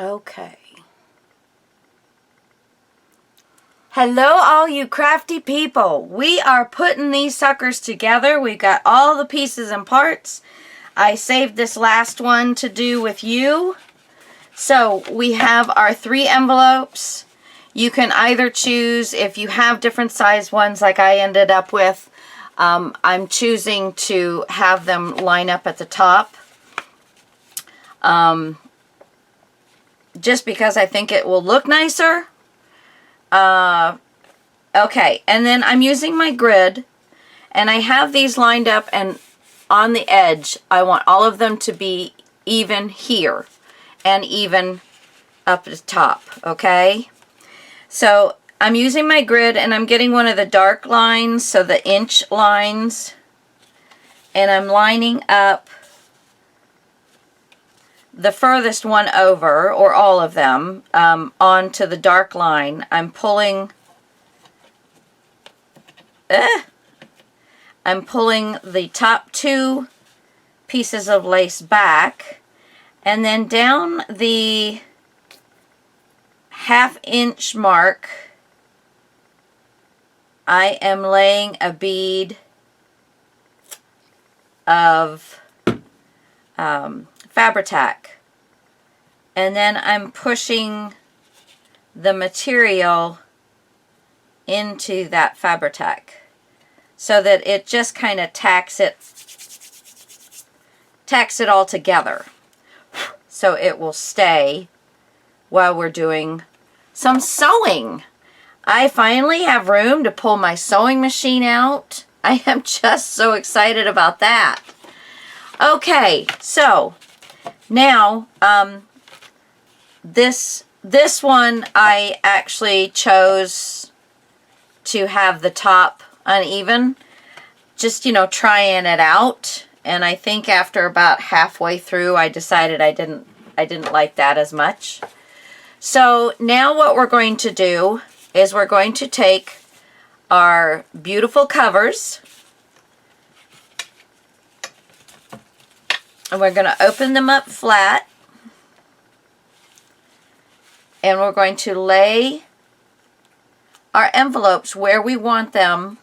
Okay. Hello, all you crafty people. We are putting these suckers together. We've got all the pieces and parts. I saved this last one to do with you. So we have our 3 envelopes. You can either choose, if you have different size ones like I ended up with, I'm choosing to have them line up at the top. Just because I think it will look nicer. Okay, and then I'm using my grid, and I have these lined up, and on the edge, I want all of them to be even here, and even up at the top, okay? So I'm using my grid, and I'm getting one of the dark lines, so the inch lines, and I'm lining up the furthest one over, or all of them, onto the dark line. I'm pulling the top 2 pieces of lace back, and then down the 1/2 inch mark I am laying a bead of Fabri-Tac, and then I'm pushing the material into that Fabri-Tac so that it just kind of tacks it all together, so it will stay while we're doing some sewing. I finally have room to pull my sewing machine out. I am just so excited about that. Okay, so now this one I actually chose to have the top uneven, just, you know, trying it out, and I think after about halfway through I decided I didn't like that as much. So now what we're going to do is we're going to take our beautiful covers, and we're going to open them up flat, and we're going to lay our envelopes where we want them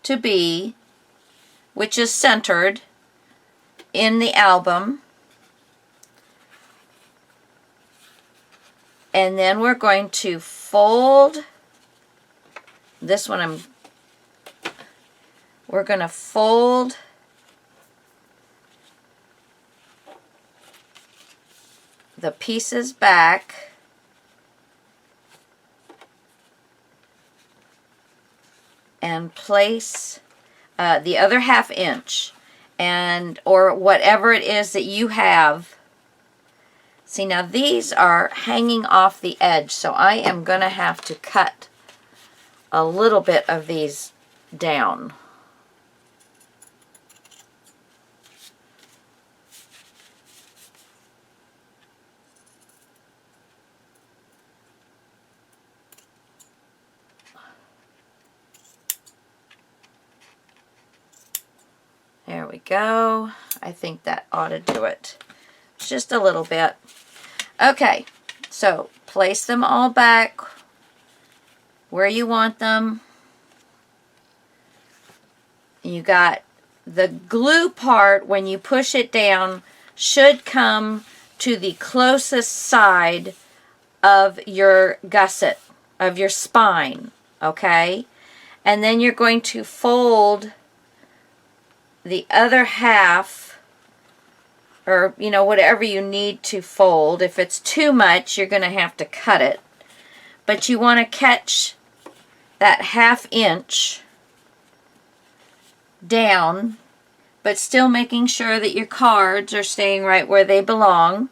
to be, which is centered in the album. And then we're going to fold this one. We're going to fold the pieces back and place the other 1/2 inch, and or whatever it is that you have. See, now these are hanging off the edge, so I am going to have to cut a little bit of these down. There we go. I think that ought to do it. Just a little bit. Okay, so place them all back where you want them. You got the glue part, when you push it down, should come to the closest side of your gusset, of your spine, okay? And then you're going to fold the other half, or, you know, whatever you need to fold. If it's too much, you're going to have to cut it. But you want to catch that 1/2 inch down, but still making sure that your cards are staying right where they belong.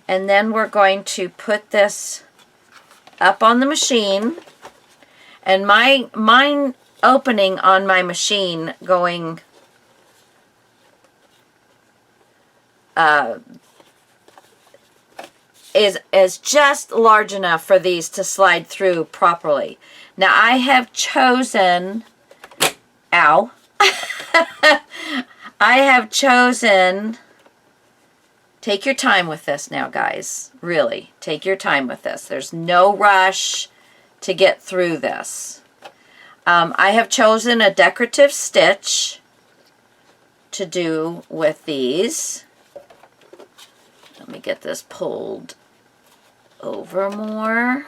And then we're going to put this up on the machine. And mine opening on my machine going is just large enough for these to slide through properly. Now I have chosen, ow, I have chosen Take your time with this now, guys. Really, take your time with this. There's no rush to get through this. I have chosen a decorative stitch to do with these. Let me get this pulled over more.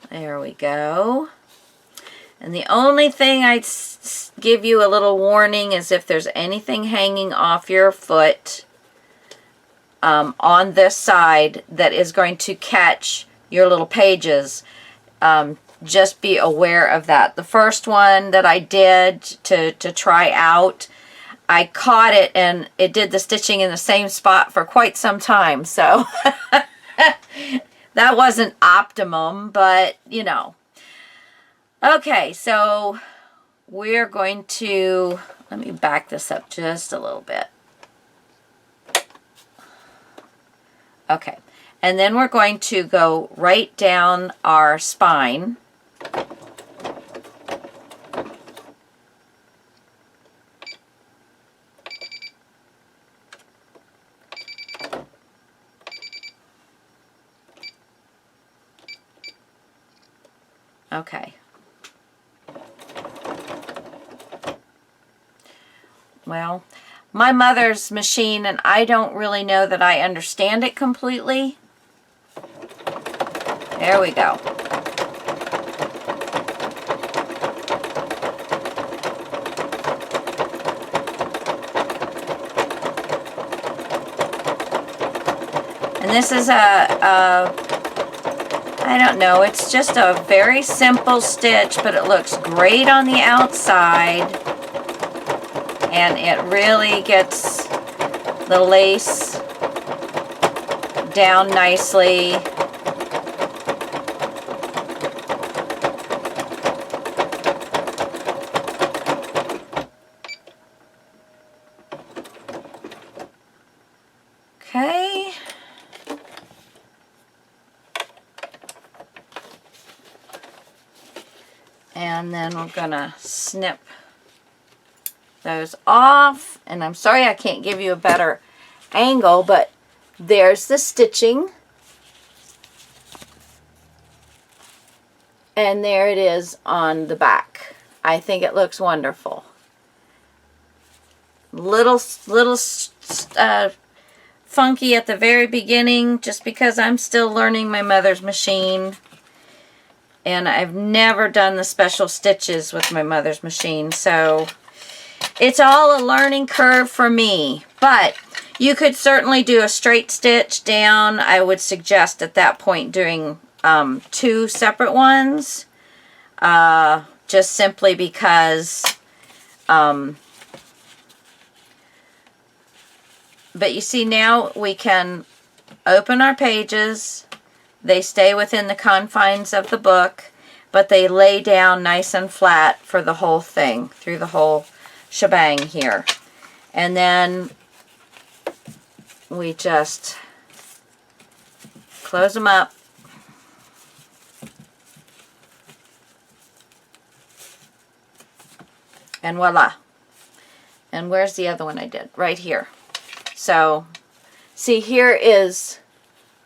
There we go. And the only thing I'd give you a little warning is if there's anything hanging off your foot on this side that is going to catch your little pages, just be aware of that. The first one that I did to try out, I caught it and it did the stitching in the same spot for quite some time. So that wasn't optimum, but you know. Okay, so we're going to, let me back this up just a little bit. Okay, and then we're going to go right down our spine. Okay. Well, my mother's machine, and I don't really know that I understand it completely. There we go. And this is I don't know, it's just a very simple stitch, but it looks great on the outside. And it really gets the lace down nicely. Okay. And then we're gonna snip those off, and I'm sorry I can't give you a better angle, but there's the stitching, and there it is on the back. I think it looks wonderful. Little funky at the very beginning, just because I'm still learning my mother's machine, and I've never done the special stitches with my mother's machine, so it's all a learning curve for me. But you could certainly do a straight stitch down. I would suggest at that point doing 2 separate ones, just simply because but you see, now we can open our pages. They stay within the confines of the book, but they lay down nice and flat for the whole thing, through the whole shebang here. And then we just close them up. And voila. And where's the other one I did? Right here. So, see, here is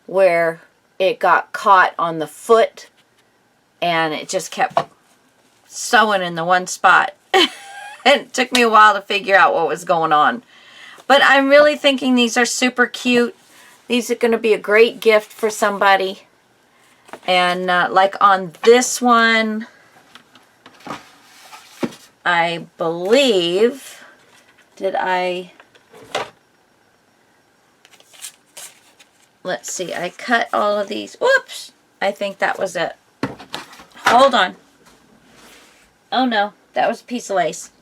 where it got caught on the foot, and it just kept sewing in the one spot. And it took me a while to figure out what was going on. But I'm really thinking these are super cute. These are going to be a great gift for somebody. And like on this one, I believe, let's see, I cut all of these. Whoops! I think that was it. Hold on. Oh no, that was a piece of lace.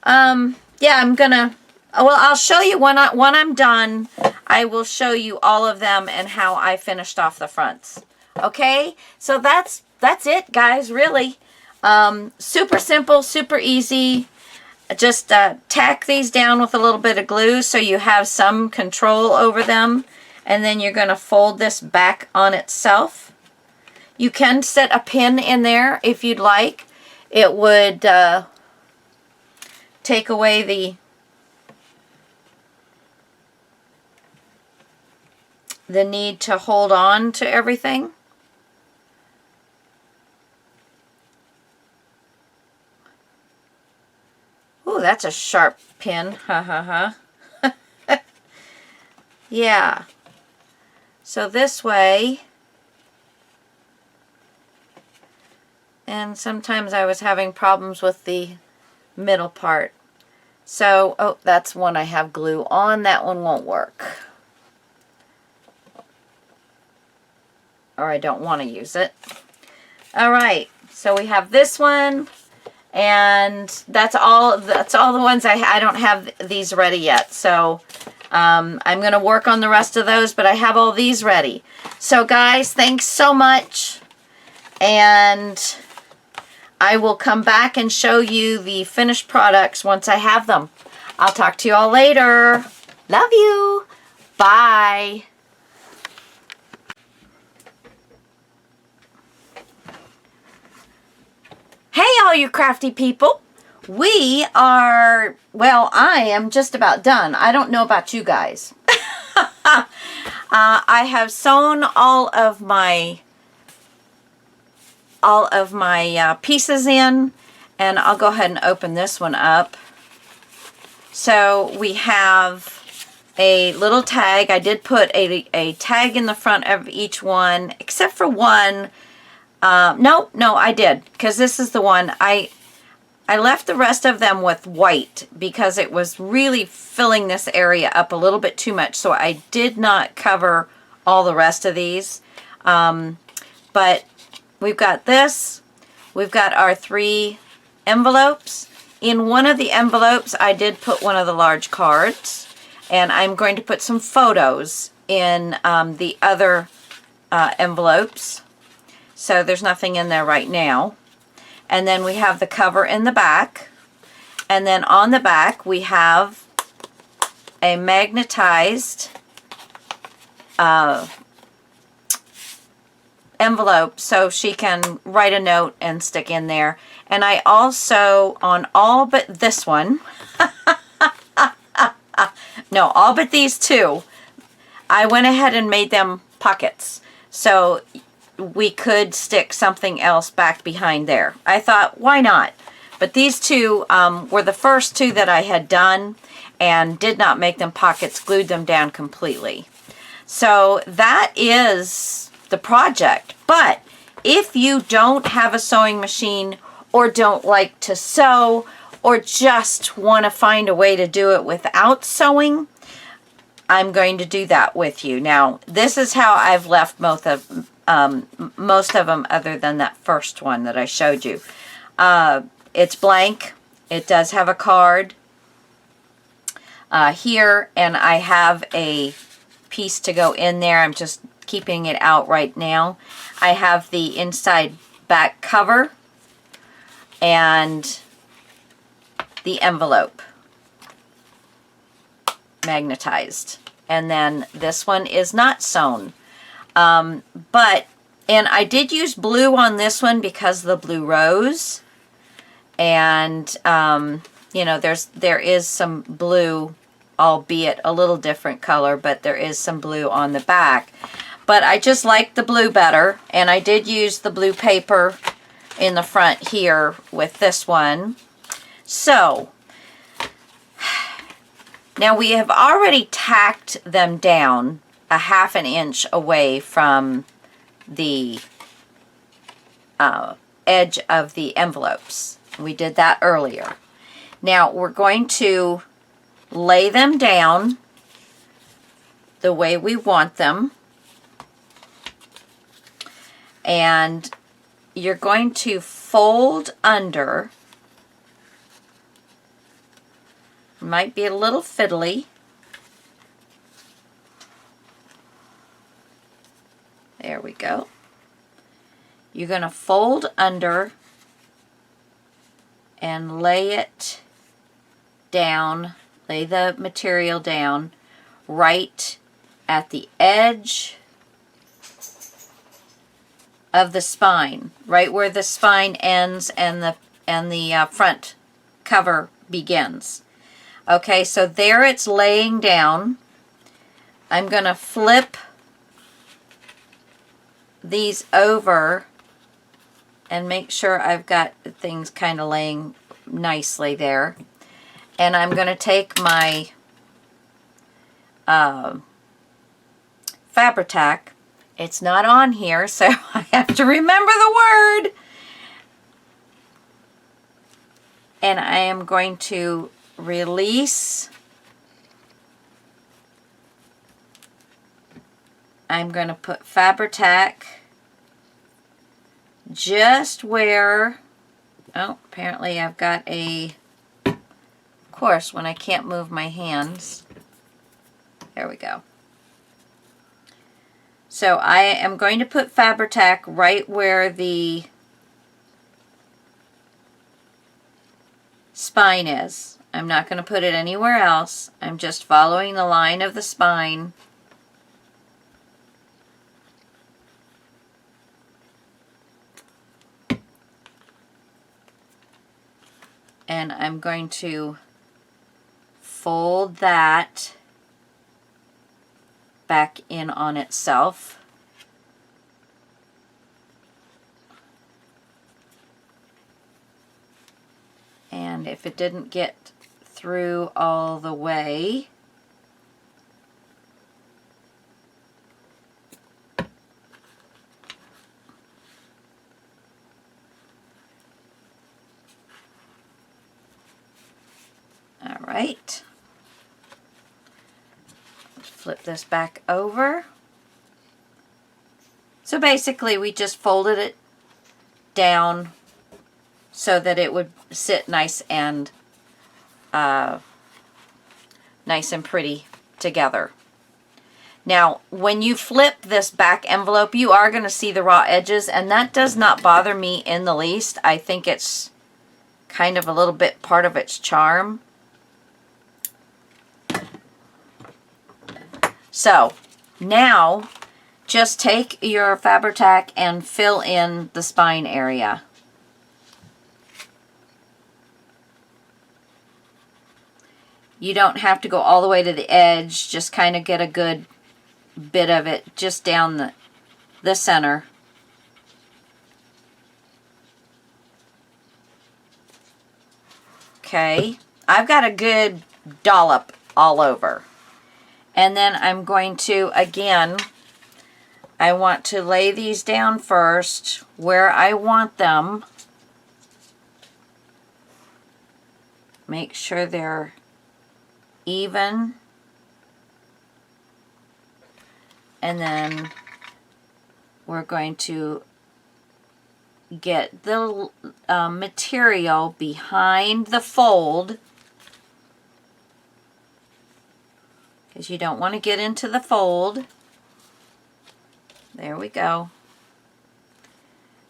Yeah, I'm gonna, well, I'll show you when I'm done. I will show you all of them and how I finished off the fronts. Okay, so that's it, guys, really. Super simple, super easy. Just tack these down with a little bit of glue so you have some control over them. And then you're going to fold this back on itself. You can set a pin in there if you'd like. It would take away the need to hold on to everything. Ooh, that's a sharp pin. Ha ha ha. Yeah. So this way, and sometimes I was having problems with the middle part. So, oh, that's one I have glue on. That one won't work. Or I don't want to use it. All right, so we have this one, and that's all the ones I don't have these ready yet. So I'm going to work on the rest of those, but I have all these ready. So guys, thanks so much, and I will come back and show you the finished products once I have them. I'll talk to you all later. Love you. Bye. Hey, all you crafty people. We are, well, I am just about done. I don't know about you guys. I have sewn all of my pieces in, and I'll go ahead and open this one up. So we have a little tag. I did put a tag in the front of each one, except for one. No, I did, because this is the one. I left the rest of them with white because it was really filling this area up a little bit too much, so I did not cover all the rest of these. But we've got this. We've got our 3 envelopes. In one of the envelopes, I did put one of the large cards, and I'm going to put some photos in the other envelopes. So there's nothing in there right now. And then we have the cover in the back. And then on the back we have a magnetized envelope so she can write a note and stick in there. And I also, on all but this one, no, all but these 2, I went ahead and made them pockets. So we could stick something else back behind there. I thought, why not? But these 2 were the first 2 that I had done and did not make them pockets, glued them down completely. So that is the project. But if you don't have a sewing machine or don't like to sew or just want to find a way to do it without sewing, I'm going to do that with you. Now, this is how I've left most of them other than that first one that I showed you. It's blank. It does have a card here, and I have a piece to go in there. I'm just keeping it out right now. I have the inside back cover and the envelope magnetized. And then this one is not sewn. And I did use blue on this one because of the blue rose. And, you know, there is some blue, albeit a little different color, but there is some blue on the back. But I just like the blue better, and I did use the blue paper in the front here with this one. So, now we have already tacked them down a ½ an inch away from the edge of the envelopes. We did that earlier. Now we're going to lay them down the way we want them, and you're going to fold under. Might be a little fiddly. There we go. You're going to fold under and lay it down, lay the material down right at the edge of the spine, right where the spine ends and the front cover begins. Okay, so there it's laying down. I'm going to flip these over and make sure I've got things kind of laying nicely there. And I'm going to take my Fabri-Tac. It's not on here, so I have to remember the word. And I am going to release. I'm going to put Fabri-Tac just where, oh, apparently I've got a, of course, when I can't move my hands. There we go. So I am going to put Fabri-Tac right where the spine is. I'm not going to put it anywhere else. I'm just following the line of the spine. And I'm going to fold that back in on itself. And if it didn't get through all the way, all right. Flip this back over. So basically we just folded it down so that it would sit nice and pretty together. Now, when you flip this back envelope, you are going to see the raw edges, and that does not bother me in the least. I think it's kind of a little bit part of its charm. So, now, just take your Fabri-Tac and fill in the spine area. You don't have to go all the way to the edge, just kind of get a good bit of it just down the center. Okay, I've got a good dollop all over. And then I'm going to, again, I want to lay these down first where I want them. Make sure they're even. And then we're going to get the material behind the fold, because you don't want to get into the fold. There we go.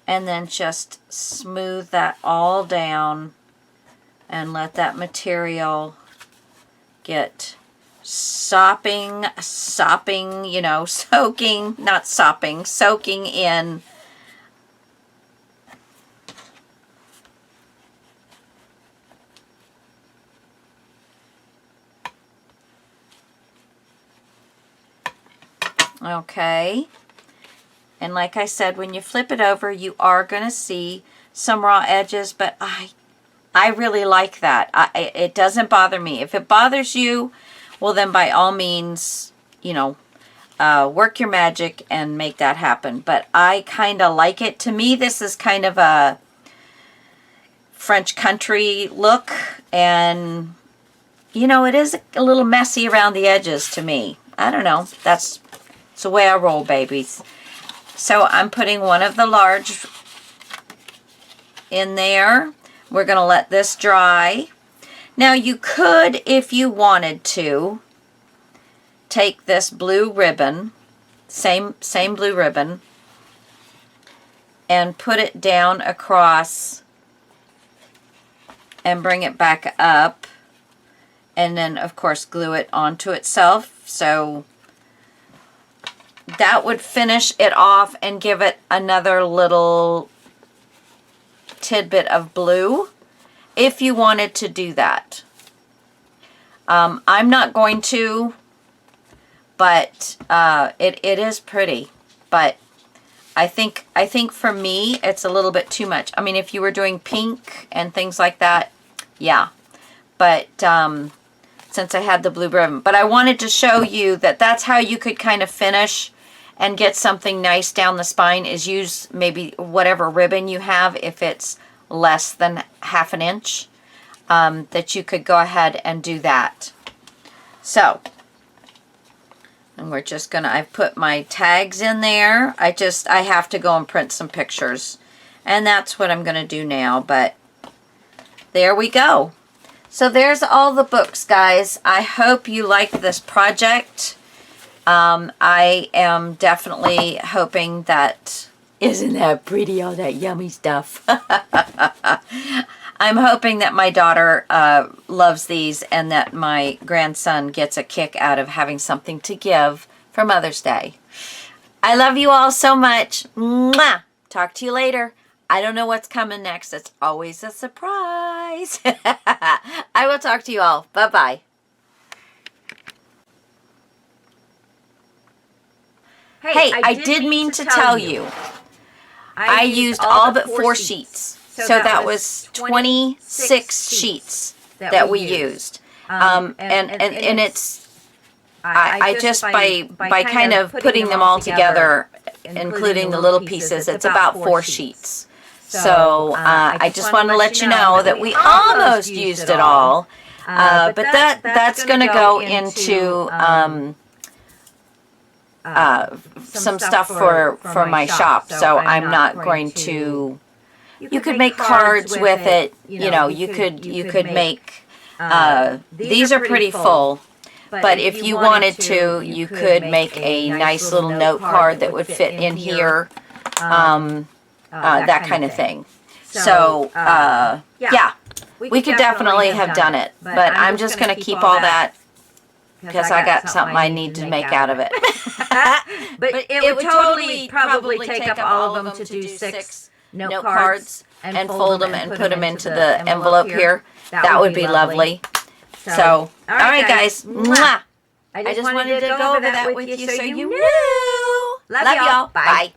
And then just smooth that all down and let that material get soaking, you know, soaking, not sopping, soaking in. Okay. And like I said, when you flip it over, you are going to see some raw edges, but I really like that. It doesn't bother me. If it bothers you, well then by all means, you know, work your magic and make that happen. But I kind of like it. To me, this is kind of a French country look, and you know, it is a little messy around the edges to me. I don't know. That's the way I roll, babies. So I'm putting one of the large in there. We're going to let this dry. Now you could, if you wanted to, take this blue ribbon, same blue ribbon, and put it down across and bring it back up, and then of course glue it onto itself. So that would finish it off and give it another little tidbit of blue. if you wanted to do that. I'm not going to, but it is pretty. But I think for me, it's a little bit too much. I mean, if you were doing pink and things like that, yeah. But since I had the blue ribbon. But I wanted to show you that that's how you could kind of finish and get something nice down the spine, is use maybe whatever ribbon you have, if it's less than 1/2 inch, that you could go ahead and do that. So, and we're just gonna, I've put my tags in there. I have to go and print some pictures. And that's what I'm gonna do now, but there we go. So there's all the books, guys. I hope you liked this project. I am definitely hoping that, isn't that pretty, all that yummy stuff? I'm hoping that my daughter loves these and that my grandson gets a kick out of having something to give for Mother's Day. I love you all so much. Mwah! Talk to you later. I don't know what's coming next. It's always a surprise. I will talk to you all. Bye-bye. Hey, I did mean to tell you. I used all but 4 sheets. So that was 26 sheets that we used. And it's, I just, by kind of putting them all together, including the little pieces, it's about 4 sheets. So I just want to let you know that we almost used it all. But that's going to go into some stuff for my shop. So I'm not going to... You could make cards with it. You know, you could make... these are pretty full. But if you wanted to, you could make a nice little note card that would fit in here. That kind of thing. So, yeah, we could definitely have done it. But I'm just going to keep all that because I got something I need to make out of it. But it would totally probably take up all of them to do 6 note cards and fold them and put them into the envelope here. That would be lovely. So, all right, guys. Mwah! I just wanted to go over that with you so you knew. Love y'all. Bye.